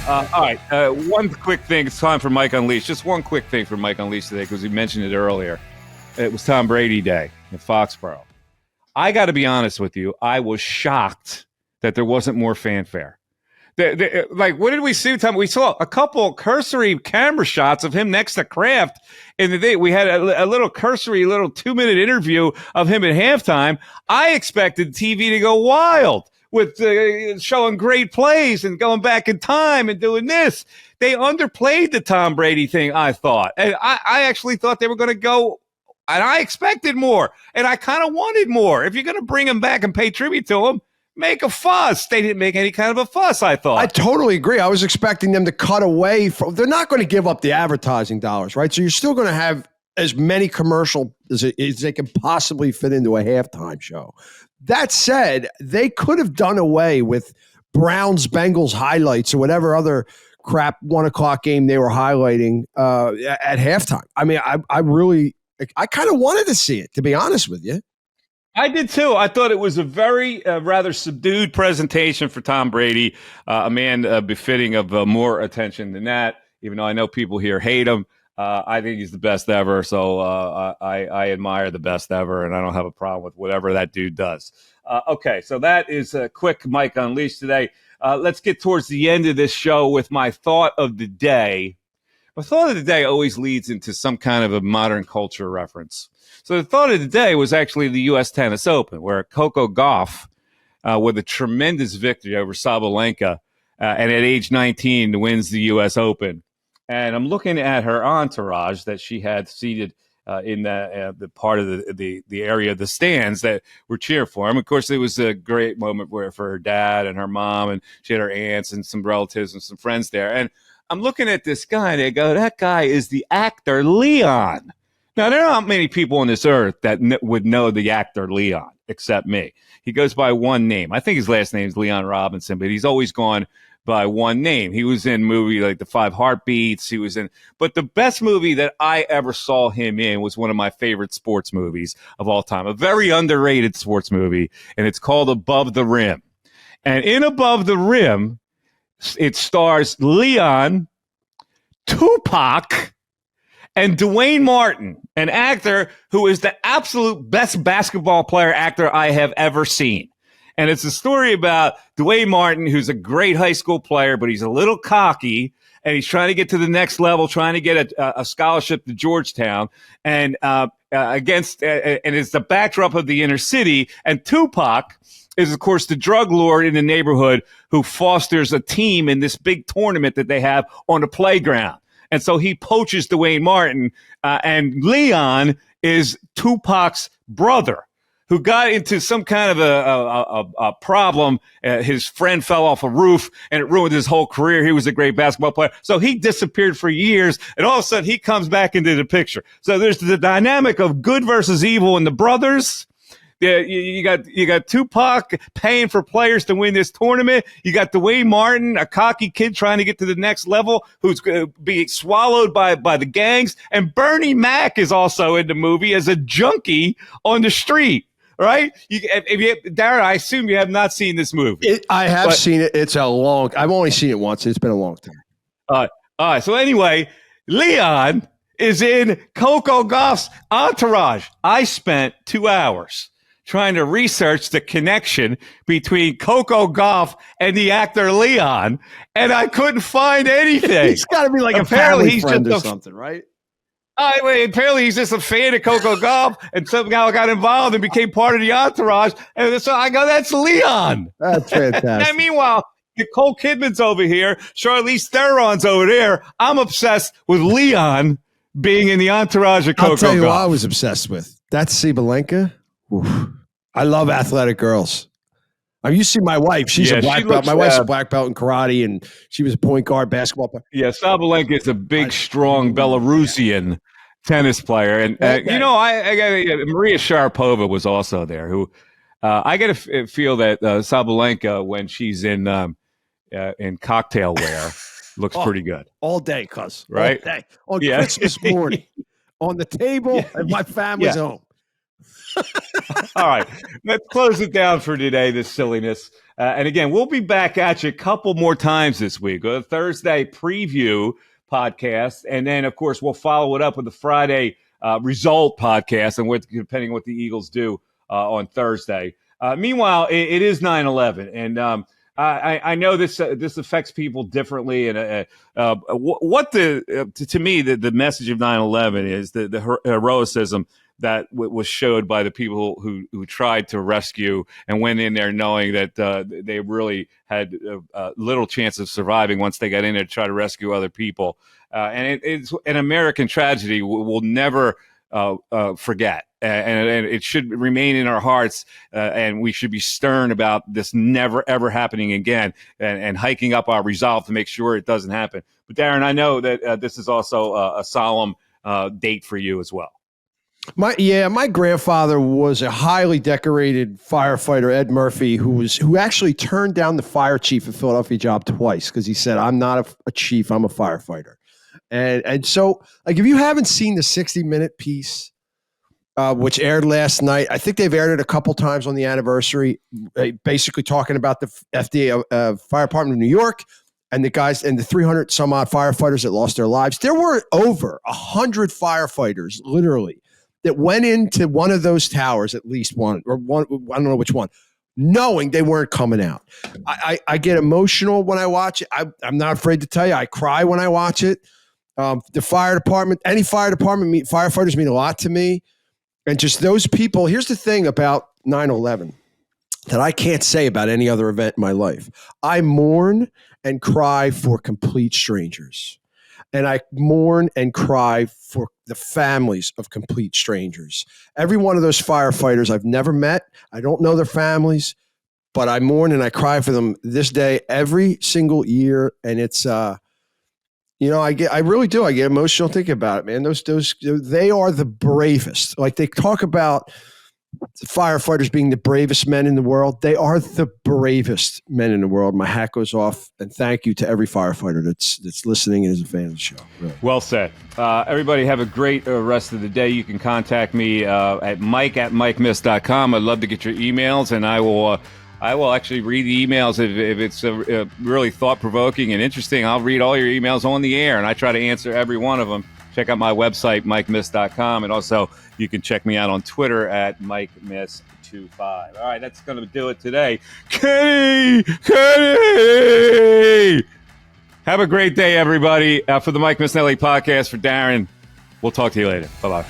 All right. One quick thing. It's time for Mike Unleashed. Just one quick thing for Mike Unleashed today because we mentioned it earlier. It was Tom Brady Day in Foxborough. I got to be honest with you. I was shocked that there wasn't more fanfare. What did we see, Tom? We saw a couple cursory camera shots of him next to Kraft. And we had a little cursory, little 2-minute interview of him at halftime. I expected TV to go wild with showing great plays and going back in time and doing this. They underplayed the Tom Brady thing, I thought. And I actually thought they were going to go, and I expected more, and I kind of wanted more. If you're going to bring him back and pay tribute to him, make a fuss. They didn't make any kind of a fuss, I thought. I totally agree. I was expecting them to cut away from – they're not going to give up the advertising dollars, right? So you're still going to have as many commercial as they can possibly fit into a halftime show. That said, they could have done away with Browns-Bengals highlights or whatever other crap 1 o'clock game they were highlighting at halftime. I mean, I kind of wanted to see it, to be honest with you. I did too. I thought it was a very rather subdued presentation for Tom Brady, a man befitting of more attention than that, even though I know people here hate him. I think he's the best ever, so I admire the best ever, and I don't have a problem with whatever that dude does. Okay, so that is a quick Mike Unleashed today. Let's get towards the end of this show with my thought of the day. My thought of the day always leads into some kind of a modern culture reference. So the thought of the day was actually the U.S. Tennis Open, where Coco Gauff, with a tremendous victory over Sabalenka, and at age 19 wins the U.S. Open. And I'm looking at her entourage that she had seated in the part of the area of the stands that were cheering for him. Of course, it was a great moment for her dad and her mom, and she had her aunts and some relatives and some friends there. And I'm looking at this guy, and I go, that guy is the actor Leon. Now, there aren't many people on this earth that would know the actor Leon, except me. He goes by one name. I think his last name is Leon Robinson, but he's always gone by one name. He was in movie like The Five Heartbeats. But the best movie that I ever saw him in was one of my favorite sports movies of all time, a very underrated sports movie, and it's called Above the Rim. And in Above the Rim, it stars Leon, Tupac, and Dwayne Martin, an actor who is the absolute best basketball player actor I have ever seen. And it's a story about Dwayne Martin, who's a great high school player, but he's a little cocky, and he's trying to get to the next level, trying to get a scholarship to Georgetown, and and it's the backdrop of the inner city. And Tupac is, of course, the drug lord in the neighborhood who fosters a team in this big tournament that they have on the playground. And so he poaches Dwayne Martin, and Leon is Tupac's brother, who got into some kind of a problem. His friend fell off a roof, and it ruined his whole career. He was a great basketball player. So he disappeared for years, and all of a sudden he comes back into the picture. So there's the dynamic of good versus evil in the brothers. Yeah, you got Tupac paying for players to win this tournament. You got Dwayne Martin, a cocky kid trying to get to the next level, who's going to be swallowed by the gangs. And Bernie Mac is also in the movie as a junkie on the street. Right? Darren, I assume you have not seen this movie. I have seen it. I've only seen it once. It's been a long time. All right. So anyway, Leon is in Coco Gauff's entourage. I spent 2 hours trying to research the connection between Coco Gauff and the actor Leon, and I couldn't find anything. He's got to be like apparently a family friend or something, right? Apparently he's just a fan of Coco Gauff and somehow got involved and became part of the entourage. And so I go, that's Leon. That's fantastic. And meanwhile, Nicole Kidman's over here. Charlize Theron's over there. I'm obsessed with Leon being in the entourage of Coco Gauff. I'll tell you who I was obsessed with. That's Sabalenka. Oof. I love athletic girls. I mean, you see my wife. She's a black belt. My wife's a black belt in karate, and she was a point guard basketball player. Yeah, Sabalenka is a big, strong Belarusian tennis player. And, I got Maria Sharapova was also there, who I got to feel that Sabalenka, when she's in cocktail wear, looks pretty good. All day, cuz. Right? All day. On Christmas morning, on the table at my family's home. All right, let's close it down for today, this silliness. And again, we'll be back at you a couple more times this week. A Thursday preview podcast. And then, of course, we'll follow it up with the Friday result podcast, and depending on what the Eagles do on Thursday. Meanwhile, it is 9/11. And I know this affects people differently. And to me, the message of 9/11 is the heroism that was showed by the people who tried to rescue and went in there knowing that they really had little chance of surviving once they got in there to try to rescue other people. And it's an American tragedy we'll never forget. And it should remain in our hearts, and we should be stern about this never, ever happening again, and hiking up our resolve to make sure it doesn't happen. But Darren, I know that this is also a solemn date for you as well. My grandfather was a highly decorated firefighter, Ed Murphy, who actually turned down the fire chief of Philadelphia job twice because he said, "I'm not a chief, I'm a firefighter." And so, like, if you haven't seen the 60-minute piece, which aired last night, I think they've aired it a couple times on the anniversary, basically talking about the FDA Fire Department of New York and the guys and the 300 some odd firefighters that lost their lives. There were over 100 firefighters, literally, that went into one of those towers, at least one, I don't know which one, knowing they weren't coming out. I get emotional when I watch it. I'm not afraid to tell you, I cry when I watch it. The fire department, any fire department, firefighters mean a lot to me. And just those people, here's the thing about 9/11 that I can't say about any other event in my life. I mourn and cry for complete strangers. And I mourn and cry for the families of complete strangers. Every one of those firefighters I've never met. I don't know their families, but I mourn and I cry for them this day every single year. And it's, I really do. I get emotional thinking about it, man. They are the bravest. Like, they talk about firefighters being the bravest men in the world. They are the bravest men in the world. My hat goes off, and thank you to every firefighter that's listening and is a fan of the show. Really. Well said. Everybody have a great rest of the day. You can contact me at mike@mikemiss.com. I'd love to get your emails, and I will actually read the emails if it's really thought-provoking and interesting. I'll read all your emails on the air, and I try to answer every one of them. Check out my website, mikemiss.com, and also you can check me out on Twitter at mikemiss25. All right, that's going to do it today. Kenny! Have a great day, everybody. For the Mike Missanelli podcast, for Darren, we'll talk to you later. Bye-bye.